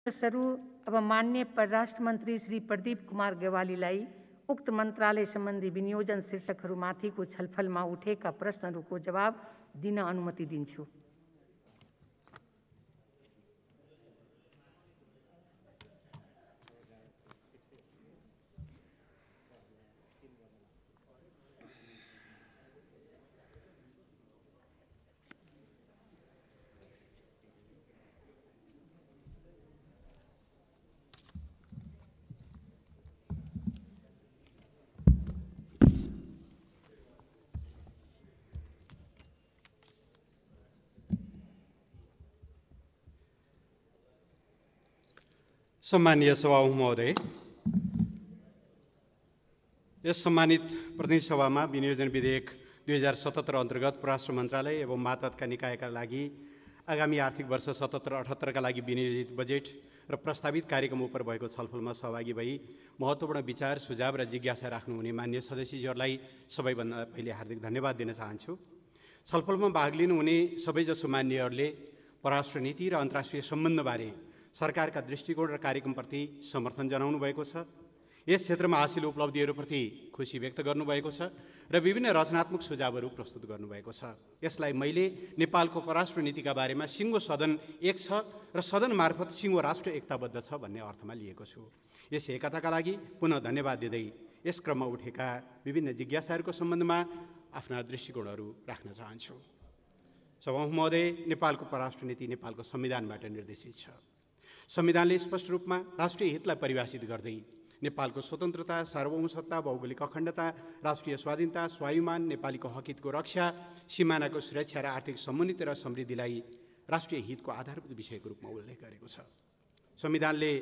सदस्यहरू अब माननीय परराष्ट्र मन्त्री श्री प्रदीप कुमार गेवालीलाई उक्त मन्त्रालय सम्बन्धी विनियोजन शीर्षकहरूमाथिको छलफलमा उठेका प्रश्नहरूको जवाब दिन अनुमति दिन्छु। सम्मानीय सभामुख महोदय, यस सम्मानित प्रतिनिधि सभामा विनियोजन विधेयक 2077 अन्तर्गत परराष्ट्र मन्त्रालय एवं मातहतका निकायका लागि आगामी आर्थिक वर्ष 77-78 का लागि विनियोजित बजेट र प्रस्तावित कार्यक्रम उपर भएको छलफलमा सहभागी भई महत्त्वपूर्ण विचार, सुझाव र जिज्ञासा राख्नुहुने मान्य सदस्यज्यूहरूलाई सबैभन्दा पहिले हार्दिक धन्यवाद दिन चाहन्छु। छलफलमा भाग लिनुहुने सबैजसो मान्यहरूले परराष्ट्र नीति र अन्तर्राष्ट्रिय सम्बन्धबारे सरकारका दृष्टिकोण र कार्यक्रमप्रति समर्थन जनाउनु भएको छ। यस क्षेत्रमा हासिल उपलब्धिहरूप्रति खुसी व्यक्त गर्नुभएको छ र विभिन्न रचनात्मक सुझावहरू प्रस्तुत गर्नुभएको छ। यसलाई मैले नेपालको परराष्ट्र नीतिका बारेमा सिङ्गो सदन एक छ र सदन मार्फत सिङ्गो राष्ट्र एकताबद्ध छ भन्ने अर्थमा लिएको छु। यस एकताका लागि पुनः धन्यवाद दिँदै यस क्रममा उठेका विभिन्न जिज्ञासाहरूको सम्बन्धमा आफ्ना दृष्टिकोणहरू राख्न चाहन्छु। सभामुख महोदय, नेपालको परराष्ट्र नीति नेपालको संविधानबाट निर्देशित छ। संविधानले स्पष्ट रूपमा राष्ट्रिय हितलाई परिभाषित गर्दै नेपालको स्वतन्त्रता, सार्वभौमसत्ता, भौगोलिक अखण्डता, राष्ट्रिय स्वाधीनता, स्वाभिमान, नेपालीको हकहितको रक्षा, सिमानाको सुरक्षा र आर्थिक समुन्नति र समृद्धिलाई राष्ट्रिय हितको आधारभूत विषयको रूपमा उल्लेख गरेको छ। संविधानले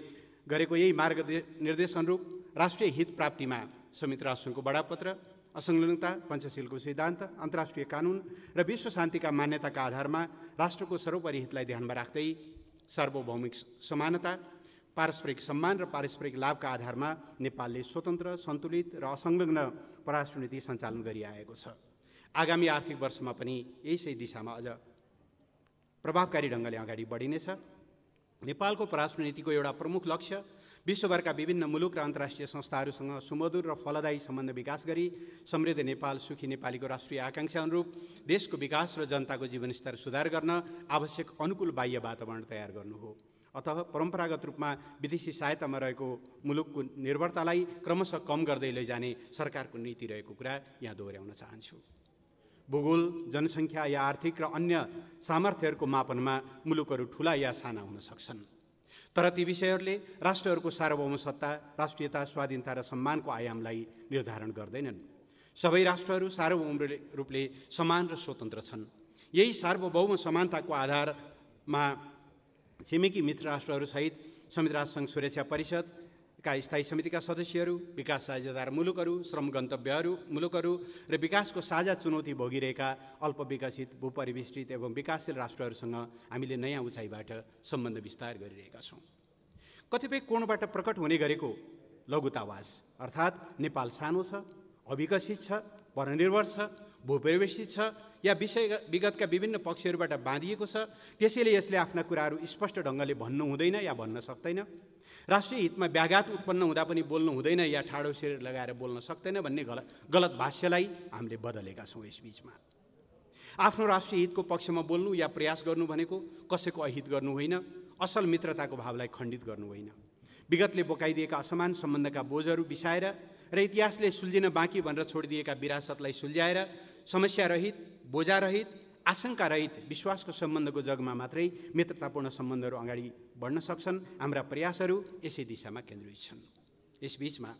गरेको यही मार्गनिर्देश अनुरूप राष्ट्रिय हित प्राप्तिमा संयुक्त राष्ट्रसङ्घको बडापत्र, असंलग्नता, पञ्चशीलको सिद्धान्त, अन्तर्राष्ट्रिय कानुन र विश्व शान्तिका मान्यताका आधारमा राष्ट्रको सर्वोपरि हितलाई ध्यानमा राख्दै सार्वभौमिक समानता, पारस्परिक सम्मान र पारस्परिक लाभका आधारमा नेपालले स्वतन्त्र, सन्तुलित र असंलग्न परराष्ट्र नीति सञ्चालन गरिआएको छ। आगामी आर्थिक वर्षमा पनि यसै दिशामा अझ प्रभावकारी ढङ्गले अगाडि बढिनेछ। नेपालको परराष्ट्र नीतिको एउटा प्रमुख लक्ष्य विश्वभरका विभिन्न मुलुक र अन्तर्राष्ट्रिय संस्थाहरूसँग सुमधुर र फलदायी सम्बन्ध विकास गरी समृद्ध नेपाल, सुखी नेपालीको राष्ट्रिय आकाङ्क्षा अनुरूप देशको विकास र जनताको जीवनस्तर सुधार गर्न आवश्यक अनुकूल बाह्य वातावरण तयार गर्नु हो। अतः परम्परागत रूपमा विदेशी सहायतामा रहेको मुलुकको निर्भरतालाई क्रमशः कम गर्दै लैजाने सरकारको नीति रहेको कुरा यहाँ दोहोऱ्याउन चाहन्छु। भूगोल, जनसङ्ख्या या आर्थिक र अन्य सामर्थ्यहरूको मापनमा मुलुकहरू ठुला या साना हुन सक्छन्, तर ती विषयहरूले राष्ट्रहरूको सार्वभौमसत्ता, राष्ट्रियता, स्वाधीनता र सम्मानको आयामलाई निर्धारण गर्दैनन्। सबै राष्ट्रहरू सार्वभौम रूपले समान र स्वतन्त्र छन्। यही सार्वभौम समानताको आधारमा छिमेकी मित्र राष्ट्रहरूसहित संयुक्त राष्ट्रसङ्घ सुरक्षा परिषदका स्थायी समितिका सदस्यहरू, विकास साझेदार मुलुकहरू, श्रम गन्तव्यहरू मुलुकहरू र विकासको साझा चुनौती भोगिरहेका अल्पविकसित, भूपरिवेष्टित एवं विकासशील राष्ट्रहरूसँग हामीले नयाँ उचाइबाट सम्बन्ध विस्तार गरिरहेका छौँ। कतिपय कोणबाट प्रकट हुने गरेको लघुतावास अर्थात् नेपाल सानो छ, अविकसित छ, परनिर्भर छ, भूपरिवेष्टित छ या विगतका विभिन्न पक्षहरूबाट बाँधिएको छ, त्यसैले यसले आफ्ना कुराहरू स्पष्ट ढङ्गले भन्नु हुँदैन या भन्न सक्दैन, राष्ट्रिय हितमा व्याघात उत्पन्न हुँदा पनि बोल्नु हुँदैन या ठाडो शिर लगाएर बोल्न सक्दैन भन्ने गलत भाष्यलाई हामीले बदलेका छौँ। यसबीचमा आफ्नो राष्ट्रिय हितको पक्षमा बोल्नु या प्रयास गर्नु भनेको कसैको अहित गर्नु होइन, असल मित्रताको भावलाई खण्डित गर्नु होइन। विगतले बोकाइदिएका असमान सम्बन्धका बोझहरू बिसाएर र इतिहासले सुल्झिन बाँकी भनेर छोडिदिएका विरासतलाई सुल्झाएर समस्यारहित, बोझारहित, आशंकारहित विश्वासको सम्बन्धको जगमा मात्रै मित्रतापूर्ण सम्बन्धहरू अगाडि बढ्न सक्छन्। हाम्रा प्रयासहरू यसै दिशामा केन्द्रित छन्। यसबीचमा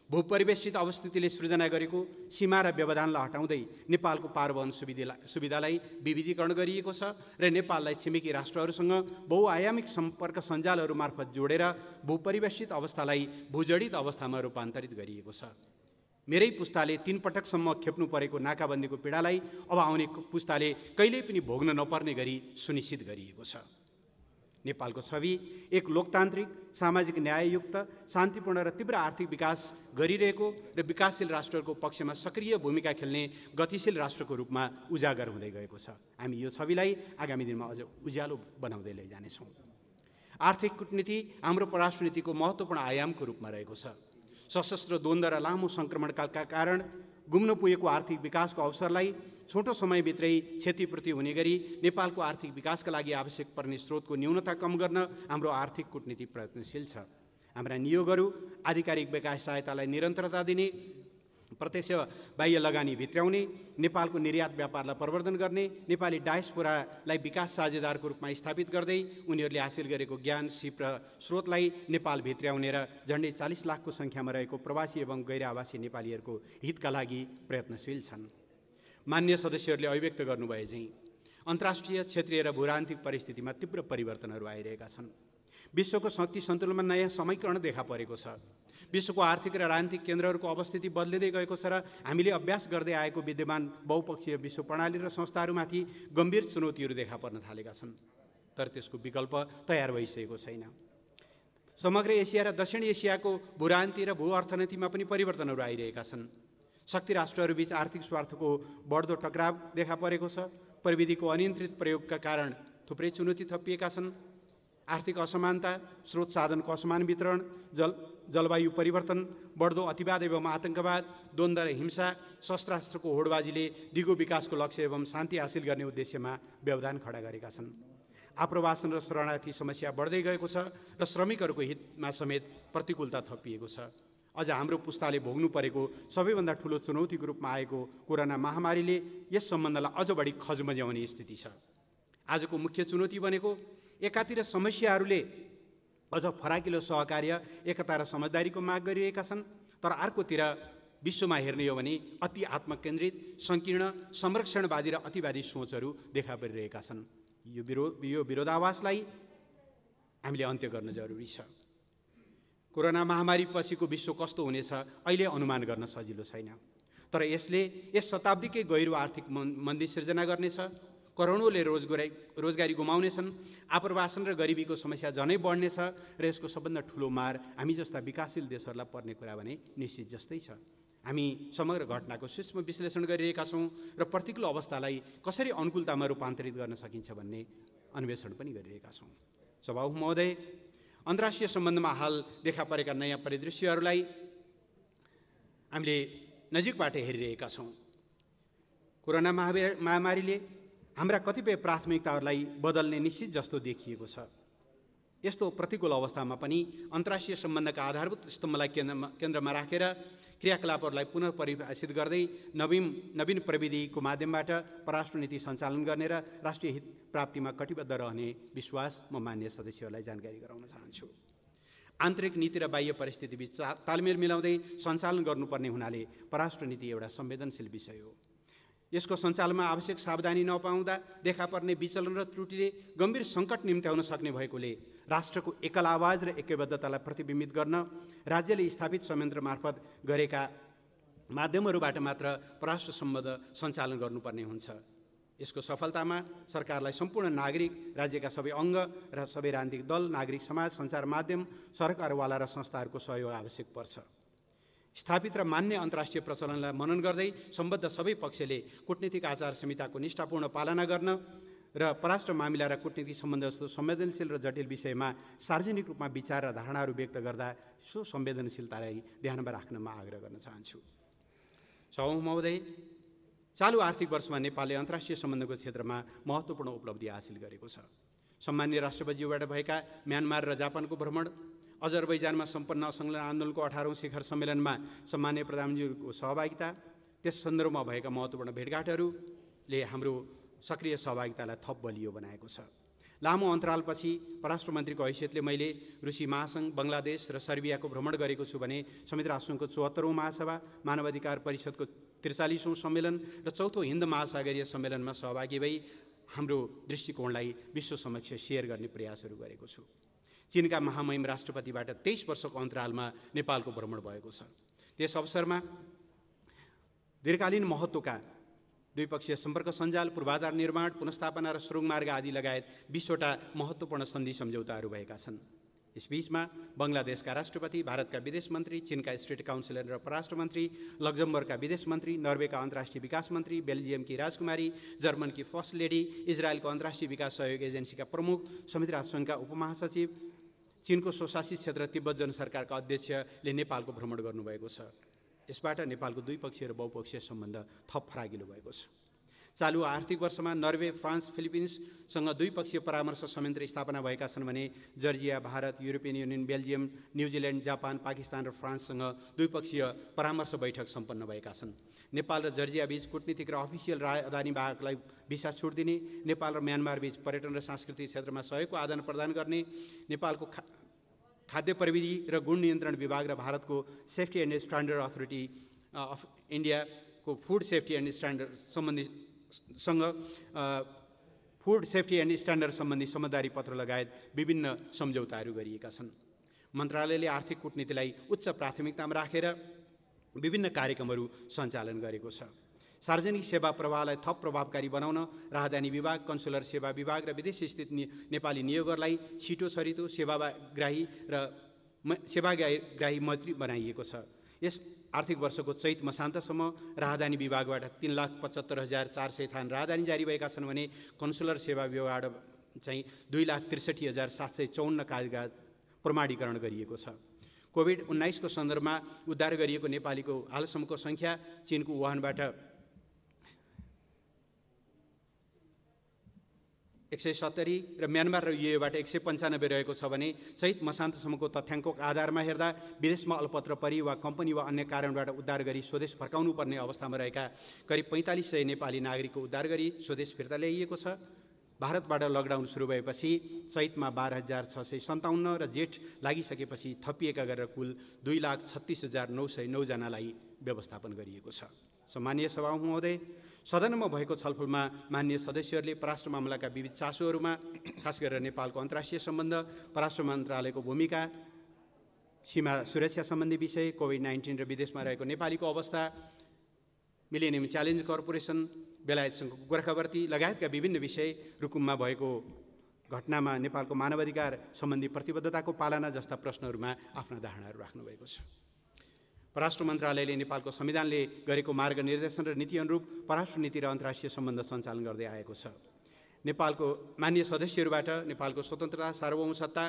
भूपरिवेष्टित अवस्थितिले सृजना गरेको सीमा र व्यवधानलाई हटाउँदै नेपालको पारवहन सुविधालाई विविधीकरण गरिएको छ र नेपाललाई छिमेकी राष्ट्रहरूसँग बहुआयामिक सम्पर्क सञ्जालहरू मार्फत जोडेर भूपरिवेष्टित अवस्थालाई भूजडित अवस्थामा रूपान्तरित गरिएको छ। मेरै पुस्ताले 3 पटकसम्म खेप्नु परेको नाकाबन्दीको पीडालाई अब आउने पुस्ताले कहिल्यै पनि भोग्न नपर्ने गरी सुनिश्चित गरिएको छ। नेपालको छवि एक लोकतान्त्रिक, सामाजिक न्याययुक्त, शान्तिपूर्ण र तीव्र आर्थिक विकास गरिरहेको र विकासशील राष्ट्रहरूको पक्षमा सक्रिय भूमिका खेल्ने गतिशील राष्ट्रको रूपमा उजागर हुँदै गएको छ। हामी यो छविलाई आगामी दिनमा अझ उज्यालो बनाउँदै लैजानेछौँ। आर्थिक कूटनीति हाम्रो परराष्ट्र नीतिको महत्त्वपूर्ण आयामको रूपमा रहेको छ। सशस्त्र द्वन्द्व र लामो सङ्क्रमणकालका कारण गुम्न पुगेको आर्थिक विकासको अवसरलाई छोटो समयभित्रै क्षतिपूर्ति हुने गरी नेपालको आर्थिक विकासका लागि आवश्यक पर्ने स्रोतको न्यूनता कम गर्न हाम्रो आर्थिक कूटनीति प्रयत्नशील छ। हाम्रा नियोगहरू आधिकारिक विकास सहायतालाई निरन्तरता दिने, प्रत्यक्ष बाह्य लगानी भित्र्याउने, नेपालको निर्यात व्यापारलाई प्रवर्धन गर्ने, नेपाली डायस्पोरालाई विकास साझेदारको रूपमा स्थापित गर्दै उनीहरूले हासिल गरेको ज्ञान, सिप र स्रोतलाई नेपाल भित्र्याउने र झन्डै 40 लाखको सङ्ख्यामा रहेको प्रवासी एवं गैर आवासी नेपालीहरूको हितका लागि प्रयत्नशील छन्। मान्य सदस्यहरूले अभिव्यक्त गर्नुभए चाहिँ अन्तर्राष्ट्रिय, क्षेत्रीय र भूरान्तिक परिस्थितिमा तीव्र परिवर्तनहरू आइरहेका छन्। विश्वको शक्ति सन्तुलनमा नयाँ समीकरण देखा परेको छ। विश्वको आर्थिक र राजनीतिक केन्द्रहरूको अवस्थिति बदलिँदै गएको छ र हामीले अभ्यास गर्दै आएको विद्यमान बहुपक्षीय विश्व प्रणाली र संस्थाहरूमाथि गम्भीर चुनौतीहरू देखा पर्न थालेका छन्। तर त्यसको विकल्प तयार भइसकेको छैन। समग्र एसिया र दक्षिण एसियाको भूराजनीति र भू अर्थनीतिमा पनि परिवर्तनहरू आइरहेका छन्। शक्ति राष्ट्रहरूबीच आर्थिक स्वार्थको बढ्दो टकराव देखा परेको छ। प्रविधिको अनियन्त्रित प्रयोगका कारण थुप्रै चुनौती थपिएका छन्। आर्थिक असमानता, स्रोत साधनको असमान वितरण, जलवायु परिवर्तन, बढ्दो अतिवाद एवं आतंकवाद, द्वन्द्व र हिंसा, शस्त्रास्त्रको होडबाजीले दिगो विकासको लक्ष्य एवं शान्ति हासिल गर्ने उद्देश्यमा व्यवधान खडा गरेका छन्। आप्रवासन र शरणार्थी समस्या बढ्दै गएको छ र श्रमिकहरूको हितमा समेत प्रतिकूलता थपिएको छ। अझ हाम्रो पुस्ताले भोग्नु परेको सबैभन्दा ठुलो चुनौतीको रूपमा आएको कोरोना महामारीले यस सम्बन्धलाई अझ बढी खजमज्याउने स्थिति छ। आजको मुख्य चुनौती भनेको एकातिर समस्याहरूले अझ फराकिलो सहकार्य, एकता र समझदारीको माग गरिरहेका छन्, तर अर्कोतिर विश्वमा हेर्ने हो भने अति आत्मकेन्द्रित, सङ्कीर्ण, संरक्षणवादी र अतिवादी सोचहरू देखा परिरहेका छन्। यो विरोधाभासलाई हामीले अन्त्य गर्न जरुरी छ। कोरोना महामारी पछिको विश्व कस्तो हुनेछ अहिले अनुमान गर्न सजिलो छैन, तर यसले यस शताब्दीकै गहिरो आर्थिक मन्दी सिर्जना गर्नेछ। करोडौँले रोजगारी गुमाउनेछन्। आप्रवासन र गरिबीको समस्या झनै बढ्नेछ र यसको सबभन्दा ठुलो मार हामी जस्ता विकासशील देशहरूलाई पर्ने कुरा भने निश्चित जस्तै छ। हामी समग्र घटनाको सूक्ष्म विश्लेषण गरिरहेका छौँ र प्रतिकूल अवस्थालाई कसरी अनुकूलतामा रूपान्तरित गर्न सकिन्छ भन्ने अन्वेषण पनि गरिरहेका छौँ। सभामुख महोदय, अन्तर्राष्ट्रिय सम्बन्धमा हाल देखा परेका नयाँ परिदृश्यहरूलाई हामीले नजिकबाट हेरिरहेका छौँ। कोरोना महामारीले हाम्रा कतिपय प्राथमिकताहरूलाई बदल्ने निश्चित जस्तो देखिएको छ। यस्तो प्रतिकूल अवस्थामा पनि अन्तर्राष्ट्रिय सम्बन्धका आधारभूत स्तम्भलाई केन्द्रमा राखेर क्रियाकलापहरूलाई पुनः परिभाषित गर्दै नवीन प्रविधिको माध्यमबाट परराष्ट्र नीति सञ्चालन गर्ने र राष्ट्रिय हित प्राप्तिमा कटिबद्ध रहने विश्वास म मान्य सदस्यहरूलाई जानकारी गराउन चाहन्छु। आन्तरिक नीति र बाह्य परिस्थितिबीच तालमेल मिलाउँदै सञ्चालन गर्नुपर्ने हुनाले परराष्ट्र नीति एउटा संवेदनशील विषय हो। यसको सञ्चालनमा आवश्यक सावधानी नपाउँदा देखा पर्ने विचलन र त्रुटिले गम्भीर सङ्कट निम्त्याउन सक्ने भएकोले राष्ट्रको एकल आवाज र एकबद्धतालाई प्रतिबिम्बित गर्न राज्यले स्थापित संयन्त्र मार्फत गरेका माध्यमहरूबाट मात्र परराष्ट्र सम्बन्ध सञ्चालन गर्नुपर्ने हुन्छ। यसको सफलतामा सरकारलाई सम्पूर्ण नागरिक, राज्यका सबै अङ्ग र सबै राजनीतिक दल, नागरिक समाज, सञ्चार माध्यम, सरकारवाला र संस्थाहरूको सहयोग आवश्यक पर्छ। स्थापित र मान्य अन्तर्राष्ट्रिय प्रचलनलाई मनन गर्दै सम्बद्ध सबै पक्षले कूटनीतिक आचार संहिताको निष्ठापूर्ण पालना गर्न र परराष्ट्र मामिला र कूटनीतिक सम्बन्ध जस्तो संवेदनशील र जटिल विषयमा सार्वजनिक रूपमा विचार र धारणाहरू व्यक्त गर्दा सो संवेदनशीलतालाई ध्यानमा राख्नमा आग्रह गर्न चाहन्छु। सभामुख महोदय, चालु आर्थिक वर्षमा नेपालले अन्तर्राष्ट्रिय सम्बन्धको क्षेत्रमा महत्त्वपूर्ण उपलब्धि हासिल गरेको छ। सम्मान्य राष्ट्रपतिज्यूबाट भएका म्यानमार र जापानको भ्रमण, अजरबैजानमा सम्पन्न असंलग्न आन्दोलनको 18औं शिखर सम्मेलनमा सम्मान्य प्रधानमन्त्रीको सहभागिता, त्यस सन्दर्भमा भएका महत्त्वपूर्ण भेटघाटहरूले हाम्रो सक्रिय सहभागितालाई थप बलियो बनाएको छ। लामो अन्तरालपछि परराष्ट्र मन्त्रीको हैसियतले मैले रुसी महासङ्घ, बङ्गलादेश र सर्बियाको भ्रमण गरेको छु भने संयुक्त राष्ट्रसङ्घको 74औं महासभा, मानवाधिकार परिषदको 43औं सम्मेलन र 4थो हिन्द महासागरीय सम्मेलनमा सहभागी भई हाम्रो दृष्टिकोणलाई विश्व समक्ष सेयर गर्ने प्रयासहरू गरेको छु। चीनका महामहिम राष्ट्रपतिबाट 23 वर्षको अन्तरालमा नेपालको भ्रमण भएको छ। त्यस अवसरमा दीर्घकालीन महत्त्वका द्विपक्षीय सम्पर्क सञ्जाल, पूर्वाधार निर्माण, पुनर्स्थापना र सुरुङमार्ग आदि लगायत 20वटा महत्त्वपूर्ण सन्धि सम्झौताहरू भएका छन्। यसबीचमा बङ्गलादेशका राष्ट्रपति, भारतका विदेश मन्त्री, चीनका स्टेट काउन्सिलर र परराष्ट्र मन्त्री, लक्जमबर्गका विदेश मन्त्री, नर्वेका अन्तर्राष्ट्रिय विकास मन्त्री, बेल्जियमकी राजकुमारी, जर्मनकी फर्स्ट लेडी, इजरायलको अन्तर्राष्ट्रिय विकास सहयोग एजेन्सीका प्रमुख, संयुक्त राष्ट्रसङ्घका उपमहासचिव, चीनको स्वशासित क्षेत्र तिब्बत जनसरकारका अध्यक्षले नेपालको भ्रमण गर्नुभएको छ। यसबाट नेपालको द्विपक्षीय र बहुपक्षीय सम्बन्ध थप फराकिलो भएको छ। चालु आर्थिक वर्षमा नर्वे, फ्रान्स, फिलिपिन्ससँग द्विपक्षीय परामर्श संयन्त्र स्थापना भएका छन् भने Georgia, Bharat, European union, Belgium, New Zealand, Japan, Pakistan र फ्रान्ससँग द्विपक्षीय परामर्श बैठक सम्पन्न भएका छन्। नेपाल र जर्जिया बीच कूटनीतिक र अफिसियल राजधानी वाहकलाई भिसा छुट दिने, नेपाल र म्यानमार बीच पर्यटन र सांस्कृतिक क्षेत्रमा सहयोगको आदान प्रदान गर्ने, नेपालको खाद्य प्रविधि र गुण नियन्त्रण विभाग र भारतको safety and standard authority of इन्डियाको food safety and standard food safety and standard सम्बन्धी समझदारी पत्र लगायत विभिन्न सम्झौताहरू गरिएका छन्। मन्त्रालयले आर्थिक कूटनीतिलाई उच्च प्राथमिकतामा राखेर विभिन्न कार्यक्रमहरू सञ्चालन गरेको छ। सार्वजनिक सेवा प्रवाहलाई थप प्रभावकारी बनाउन राजधानी विभाग, कन्सुलर सेवा विभाग र विदेश स्थित नेपाली नियोगहरूलाई छिटो छरितो सेवाग्राही मैत्री बनाइएको छ। यस आर्थिक वर्षको चैत मसान्तसम्म राजधानी विभागबाट 3,75,400 थान राजधानी जारी भएका छन् भने कन्सुलर सेवा विभागबाट चाहिँ 2,63,754 कागजात प्रमाणीकरण गरिएको छ। कोभिड-19 को सन्दर्भमा उद्धार गरिएको नेपालीको हालसम्मको सङ्ख्या चीनको वुहानबाट 170 र म्यानमार र युएबाट 195 रहेको छ भने चैत मसान्तसम्मको तथ्याङ्कको आधारमा हेर्दा विदेशमा अलपत्र परि वा कम्पनी वा अन्य कारणबाट उद्धार गरी स्वदेश फर्काउनु पर्ने अवस्थामा रहेका करिब 4500 नेपाली नागरिकको उद्धार गरी स्वदेश फिर्ता ल्याइएको छ। भारतबाट लकडाउन सुरु भएपछि चैतमा 12,657 र जेठ लागिसकेपछि थपिएका गरेर कुल 2,36,909 जनालाई व्यवस्थापन गरिएको छ। सम्मानीय सभामुख महोदय, सदनमा भएको छलफलमा माननीय सदस्यहरूले परराष्ट्र मामलाका विविध चासोहरूमा खास गरेर नेपालको अन्तर्राष्ट्रिय सम्बन्ध, परराष्ट्र मन्त्रालयको भूमिका, सीमा सुरक्षा सम्बन्धी विषय, कोभिड-19 र विदेशमा रहेको नेपालीको अवस्था, मिलेनियम च्यालेन्ज कर्पोरेसन, बेलायतसँगको गोर्खावर्ती लगायतका विभिन्न विषय, रुकुममा भएको घटनामा नेपालको मानवाधिकार सम्बन्धी प्रतिबद्धताको पालना जस्ता प्रश्नहरूमा आफ्ना धारणाहरू राख्नुभएको छ। परराष्ट्र मन्त्रालयले नेपालको संविधानले गरेको मार्गनिर्देशन र नीति अनुरूप परराष्ट्र नीति र अन्तर्राष्ट्रिय सम्बन्ध सञ्चालन गर्दै आएको छ। नेपालको मान्य सदस्यहरूबाट नेपालको स्वतन्त्रता, सार्वभौमसत्ता,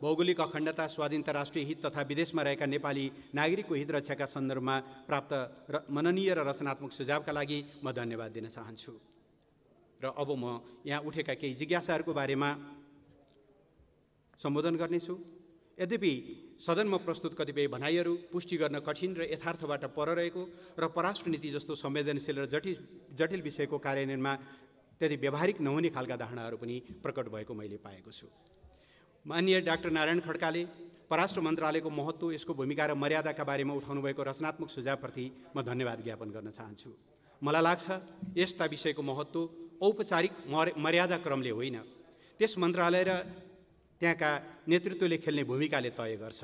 भौगोलिक अखण्डता, स्वाधीनता, राष्ट्रिय हित तथा विदेशमा रहेका नेपाली नागरिकको हित रक्षाका सन्दर्भमा प्राप्त मननीय र रचनात्मक सुझावका लागि म धन्यवाद दिन चाहन्छु। र अब म यहाँ उठेका केही जिज्ञासाहरूको बारेमा सम्बोधन गर्नेछु। यद्यपि सदनमा प्रस्तुत कतिपय भनाइहरू पुष्टि गर्न कठिन र यथार्थबाट पर रहेको र परराष्ट्र नीति जस्तो संवेदनशील र जटिल विषयको कार्यान्वयनमा त्यति व्यावहारिक नहुने खालका धारणाहरू पनि प्रकट भएको मैले पाएको छु। माननीय डाक्टर नारायण खड्काले परराष्ट्र मन्त्रालयको महत्त्व, यसको भूमिका र मर्यादाका बारेमा उठाउनु भएको रचनात्मक सुझावप्रति म धन्यवाद ज्ञापन गर्न चाहन्छु। मलाई लाग्छ यस्ता विषयको महत्त्व औपचारिक मर्यादा क्रमले होइन, त्यस मन्त्रालय र त्यहाँका नेतृत्वले खेल्ने भूमिकाले तय गर्छ।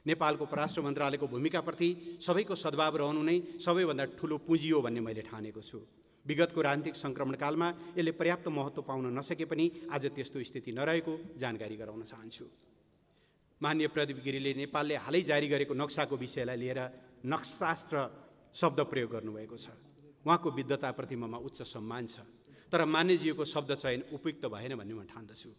नेपालको परराष्ट्र मन्त्रालयको भूमिकाप्रति सबैको सद्भाव रहनु नै सबैभन्दा ठुलो पुँजी हो भन्ने मैले ठानेको छु। विगतको राजनीतिक सङ्क्रमणकालमा यसले पर्याप्त महत्त्व पाउन नसके पनि आज त्यस्तो स्थिति नरहेको जानकारी गराउन चाहन्छु। माननीय प्रदीप गिरीले नेपालले हालै जारी गरेको नक्साको विषयलाई लिएर नक्सास्त्र शब्द प्रयोग गर्नुभएको छ। उहाँको विद्वताप्रति ममा उच्च सम्मान छ, तर मान्यज्यूको शब्द चयन उपयुक्त भएन भन्ने म ठान्दछु।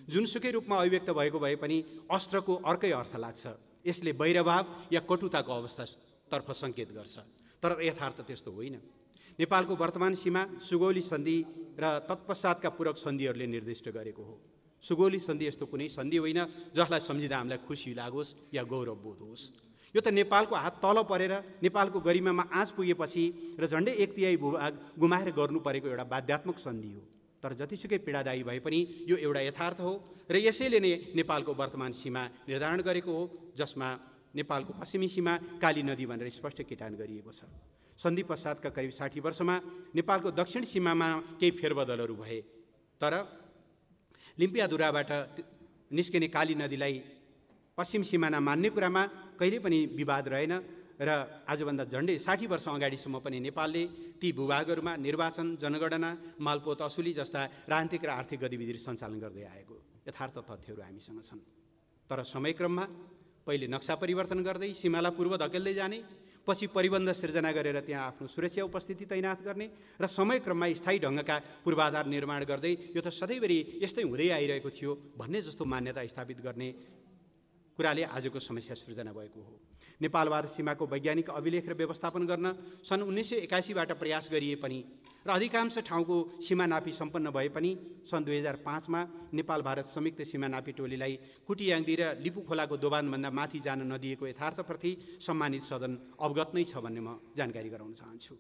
जुनसुकै रूपमा अभिव्यक्त भएको भए पनि अस्त्रको अर्कै अर्थ लाग्छ। यसले वैरभाव या कटुताको अवस्थातर्फ सङ्केत गर्छ, तर यथार्थ त्यस्तो होइन। नेपालको वर्तमान सीमा सुगौली सन्धि र तत्पश्चातका पूरक सन्धिहरूले निर्दिष्ट गरेको हो। सुगौली सन्धि यस्तो कुनै सन्धि होइन जसलाई सम्झिँदा हामीलाई खुसी लागोस् या गौरव बोध होस्। यो त नेपालको हात तल परेर नेपालको गरिमामा आँच पुगेपछि र झन्डै 1/3 भूभाग गुमाएर गर्नु परेको एउटा बाध्यात्मक सन्धि हो। तर जतिसुकै पीडादायी भए पनि यो एउटा यथार्थ हो र यसैले नै नेपालको वर्तमान सीमा निर्धारण गरेको हो, जसमा नेपालको पश्चिमी सीमा काली नदी भनेर स्पष्ट किटान गरिएको छ। सन्धि पश्चातका करिब 60 वर्षमा नेपालको दक्षिण सीमामा केही फेरबदलहरू भए, तर लिम्पियाधुराबाट निस्किने काली नदीलाई पश्चिम सिमाना मान्ने कुरामा कहिले पनि विवाद रहेन र आजभन्दा झन्डै 60 वर्ष अगाडिसम्म पनि नेपालले ती भूभागहरूमा निर्वाचन, जनगणना, मालपोत असुली जस्ता राजनीतिक र आर्थिक गतिविधिहरू सञ्चालन गर्दै आएको यथार्थ तथ्यहरू हामीसँग छन्। तर समयक्रममा पहिले नक्सा परिवर्तन गर्दै सीमालाई पूर्व धकेल्दै जाने, पछि परिबन्ध सिर्जना गरेर त्यहाँ आफ्नो सुरक्षा उपस्थिति तैनाथ गर्ने र समयक्रममा स्थायी ढङ्गका पूर्वाधार निर्माण गर्दै यो त सधैँभरि यस्तै हुँदै आइरहेको थियो भन्ने जस्तो मान्यता स्थापित गर्ने कुराले आजको समस्या सृजना भएको हो। नेपाल भारत सीमाको वैज्ञानिक अभिलेख र व्यवस्थापन गर्न सन् 1981बाट प्रयास गरिए पनि र अधिकांश ठाउँको सीमा नापी सम्पन्न भए पनि सन् 2005मा नेपाल भारत संयुक्त सीमा नापी टोलीलाई कुटियाङ्दी र लिपु खोलाको दोभानभन्दा माथि जान नदिएको यथार्थप्रति सम्मानित सदन अवगत नै छ भन्ने म जानकारी गराउन चाहन्छु।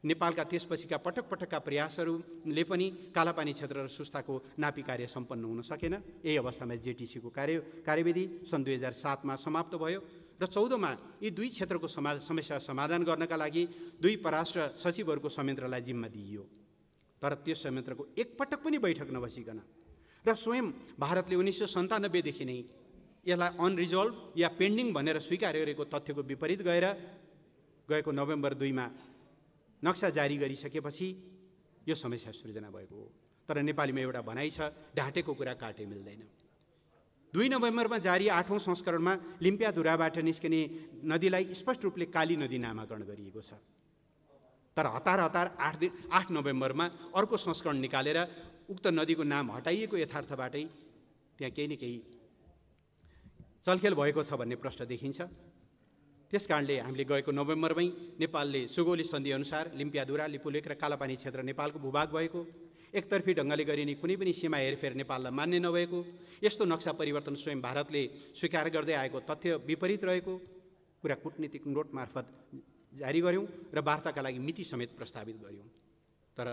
नेपालका त्यसपछिका पटक पटकका प्रयासहरूले पनि कालापानी क्षेत्र र सुस्ताको नापी कार्य सम्पन्न हुन सकेन। यही अवस्थामा जेटिसीको कार्यविधि सन् 2007मा समाप्त भयो र 14मा यी दुई क्षेत्रको समस्या समाधान गर्नका लागि दुई परराष्ट्र सचिवहरूको संयन्त्रलाई जिम्मा दिइयो। तर त्यस संयन्त्रको एकपटक पनि बैठक नबसिकन र स्वयं भारतले 1997देखि नै यसलाई अनरिजल्भ या पेन्डिङ भनेर स्वीकार गरेको तथ्यको विपरीत गएको नोभेम्बर 2मा नक्सा जारी गरिसकेपछि यो समस्या सृजना भएको हो। तर नेपालीमा एउटा भनाइ छ, ढाँटेको कुरा काटे मिल्दैन। 2 नोभेम्बरमा जारी 8औं संस्करणमा लिम्पियाधुराबाट निस्किने नदीलाई स्पष्ट रूपले काली नदी नामाकरण गरिएको छ। तर हतार 8 नोभेम्बरमा अर्को संस्करण निकालेर उक्त नदीको नाम हटाइएको यथार्थबाटै त्यहाँ केही न केही चलखेल भएको छ भन्ने प्रश्न देखिन्छ। त्यसकारणले हामीले गएको नोभेम्बरमै नेपालले सुगौली सन्धि अनुसार लिम्पियाधुरा, लिपुलेक र कालापानी क्षेत्र नेपालको भूभाग भएको, एकतर्फी ढङ्गले गरिने कुनै पनि सीमा हेरफेर नेपाललाई मान्य नभएको, यस्तो नक्सा परिवर्तन स्वयं भारतले स्वीकार गर्दै आएको तथ्य विपरीत रहेको कुरा कूटनीतिक नोट मार्फत जारी गर्यौँ र वार्ताका लागि मिति समेत प्रस्तावित गर्यौँ। तर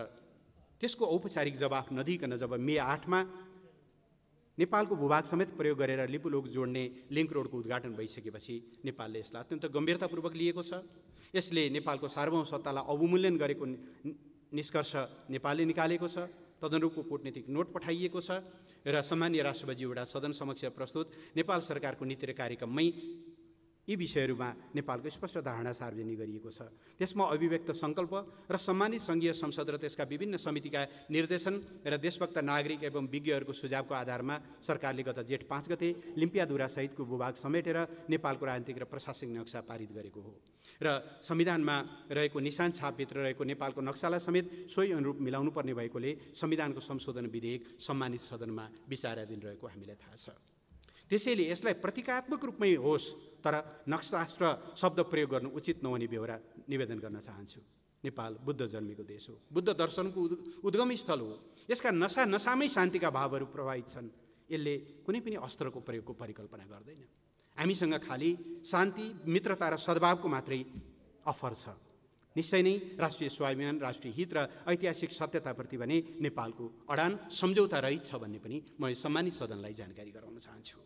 त्यसको औपचारिक जवाफ नदिइकन जब मे 8मा नेपालको भूभाग समेत प्रयोग गरेर लिपुलोक जोड्ने लिङ्क रोडको उद्घाटन भइसकेपछि नेपालले यसलाई अत्यन्त गम्भीरतापूर्वक लिएको छ। यसले नेपालको सार्वभौमसत्तालाई अवमूल्यन गरेको निष्कर्ष नेपालले निकालेको छ। तदनुरूपको कूटनीतिक नोट पठाइएको छ र सम्मानीय राष्ट्रपतिज्यूबाट सदन समक्ष प्रस्तुत नेपाल सरकारको नीति र कार्यक्रममै यी विषयहरूमा नेपालको स्पष्ट धारणा सार्वजनिक गरिएको छ। त्यसमा अभिव्यक्त सङ्कल्प र सम्मानित सङ्घीय संसद र त्यसका विभिन्न समितिका निर्देशन र देशभक्त नागरिक एवं विज्ञहरूको सुझावको आधारमा सरकारले गत जेठ 5 गते लिम्पियाधुरासहितको भूभाग समेटेर नेपालको राजनीतिक र प्रशासनिक नक्सा पारित गरेको हो र संविधानमा रहेको निशान छापभित्र रहेको नेपालको नक्सालाई समेत सोही अनुरूप मिलाउनु पर्ने भएकोले संविधानको संशोधन विधेयक सम्मानित सदनमा विचाराधीन रहेको हामीलाई थाहा छ। त्यसैले यसलाई प्रतीकात्मक रूपमै होस् तर नक्सास्त्र शब्द प्रयोग गर्नु उचित नहुने बेहोरा निवेदन गर्न चाहन्छु। नेपाल बुद्ध जन्मेको देश हो, बुद्ध दर्शनको उद्गम स्थल हो। यसका नसामै शान्तिका भावहरू प्रवाहित छन्। यसले कुनै पनि अस्त्रको प्रयोगको परिकल्पना गर्दैन। हामीसँग खालि शान्ति, मित्रता र सद्भावको मात्रै अफर छ। निश्चय नै राष्ट्रिय स्वाभिमान, राष्ट्रिय हित र ऐतिहासिक सत्यताप्रति भने नेपालको अडान सम्झौता रहित छ भन्ने पनि म सम्मानित सदनलाई जानकारी गराउन चाहन्छु।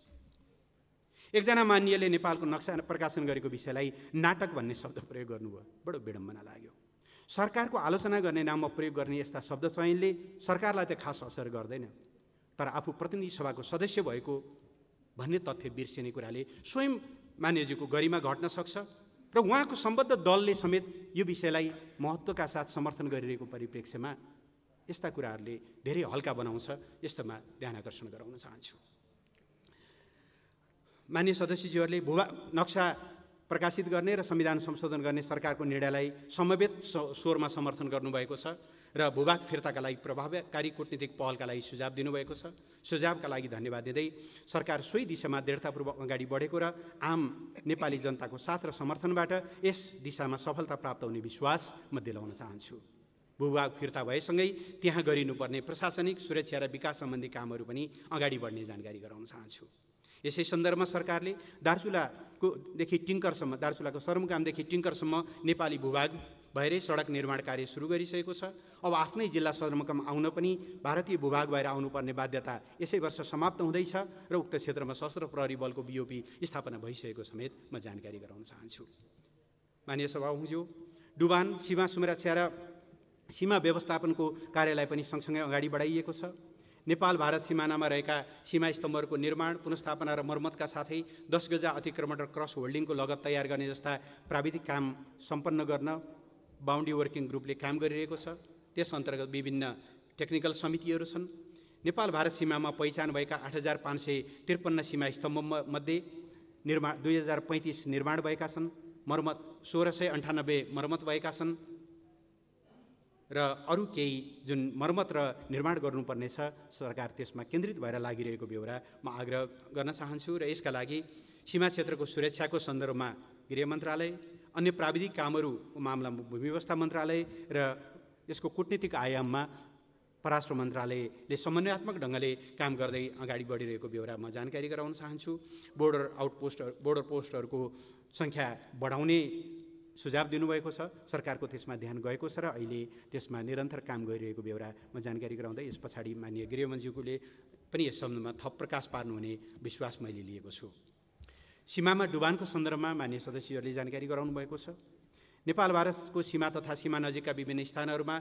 एकजना मान्यले नेपालको नक्सा प्रकाशन गरेको विषयलाई नाटक भन्ने शब्द प्रयोग गर्नुभयो। बडो विडम्बना लाग्यो। सरकारको आलोचना गर्ने नाममा प्रयोग गर्ने यस्ता शब्द चयनले सरकारलाई त खास असर गर्दैन, तर आफू प्रतिनिधि सभाको सदस्य भएको भन्ने तथ्य बिर्सिने कुराले स्वयं मान्यजीको गरिमा घट्न सक्छ र उहाँको सम्बद्ध दलले समेत यो विषयलाई महत्त्वका साथ समर्थन गरिरहेको परिप्रेक्ष्यमा यस्ता कुराहरूले धेरै हल्का बनाउँछ। यस्तोमा ध्यान आकर्षण गराउन चाहन्छु। मान्य सदस्यज्यूहरूले भूभाग नक्सा प्रकाशित गर्ने र संविधान संशोधन गर्ने सरकारको निर्णयलाई समवेत स्वरमा समर्थन गर्नुभएको छ र भूभाग फिर्ताका लागि प्रभावकारी कूटनीतिक पहलका लागि सुझाव दिनुभएको छ। सुझावका लागि धन्यवाद दिँदै सरकार सोही दिशामा दृढतापूर्वक अगाडि बढेको र आम नेपाली जनताको साथ र समर्थनबाट यस दिशामा सफलता प्राप्त हुने विश्वास म दिलाउन चाहन्छु। भूभाग फिर्ता भएसँगै त्यहाँ गरिनुपर्ने प्रशासनिक, सुरक्षा र विकास सम्बन्धी कामहरू पनि अगाडि बढ्ने जानकारी गराउन चाहन्छु। यसै सन्दर्भमा सरकारले दार्चुलादेखि दार्चुलाको सदरमुकामदेखि टिङ्करसम्म नेपाली भूभाग भएरै सडक निर्माण कार्य सुरु गरिसकेको छ। अब आफ्नै जिल्ला सदरमुकाम आउन पनि भारतीय भूभाग भएर आउनुपर्ने बाध्यता यसै वर्ष समाप्त हुँदैछ र उक्त क्षेत्रमा सशस्त्र प्रहरी बलको बीओपी स्थापना भइसकेको समेत म जानकारी गराउन चाहन्छु। माननीय सभामुखज्यू, डुबान, सीमा सुरक्षा र सीमा व्यवस्थापनको कार्यलाई पनि सँगसँगै अगाडि बढाइएको छ। नेपाल भारत सिमानामा रहेका सीमा स्तम्भहरूको निर्माण, पुनर्स्थापना र मर्मतका साथै 10 गजा अतिक्रमण र क्रस होल्डिङको लगत तयार गर्ने जस्ता प्राविधिक काम सम्पन्न गर्न बाउन्ड्री वर्किङ ग्रुपले काम गरिरहेको छ। त्यस अन्तर्गत विभिन्न टेक्निकल समितिहरू छन्। नेपाल भारत सीमामा पहिचान भएका 8553 सीमा स्तम्भमध्ये 2035 निर्माण भएका छन्। मर्मत 1698 मर्मत भएका छन् र अरू केही जुन मर्मत र निर्माण गर्नुपर्ने छ सरकार त्यसमा केन्द्रित भएर लागिरहेको बेहोरा म आग्रह गर्न चाहन्छु। र यसका लागि सीमा क्षेत्रको सुरक्षाको सन्दर्भमा गृह मन्त्रालय, अन्य प्राविधिक कामहरू मामलामा भूमि व्यवस्था मन्त्रालय र यसको कूटनीतिक आयाममा परराष्ट्र मन्त्रालयले समन्वयात्मक ढङ्गले काम गर्दै अगाडि बढिरहेको बेहोरा म जानकारी गराउन चाहन्छु। बोर्डर पोस्टहरूको सङ्ख्या बढाउने सुझाव दिनुभएको छ, सरकारको त्यसमा ध्यान गएको छ र अहिले त्यसमा निरन्तर काम गरिरहेको बेहोरा म जानकारी गराउँदै यस पछाडि माननीय गृहमन्त्रीज्यूले पनि यस सम्बन्धमा थप प्रकाश पार्नुहुने विश्वास मैले लिएको छु। सीमामा डुबानको सन्दर्भमा माननीय सदस्यहरूले जानकारी गराउनु भएको छ। नेपाल भारतको सीमा तथा सीमा नजिकका विभिन्न स्थानहरूमा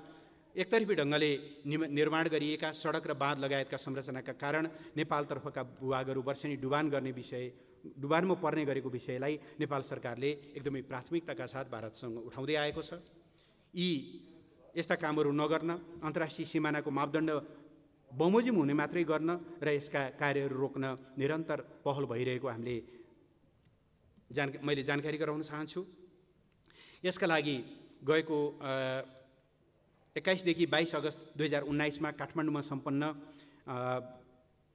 एकतर्फी ढङ्गले निर्माण गरिएका सडक र बाँध लगायतका संरचनाका कारण नेपालतर्फका भूभागहरू वर्षेनी डुबानमा पर्ने गरेको विषयलाई नेपाल सरकारले एकदमै प्राथमिकताका साथ भारतसँग उठाउँदै आएको छ। यस्ता कामहरू नगर्न, अन्तर्राष्ट्रिय सिमानाको मापदण्ड बमोजिम हुने मात्रै गर्न र यसका कार्यहरू रोक्न निरन्तर पहल भइरहेको मैले जानकारी गराउन चाहन्छु। यसका लागि गएको 21 देखि 22 अगस्त 2019 काठमाडौँमा सम्पन्न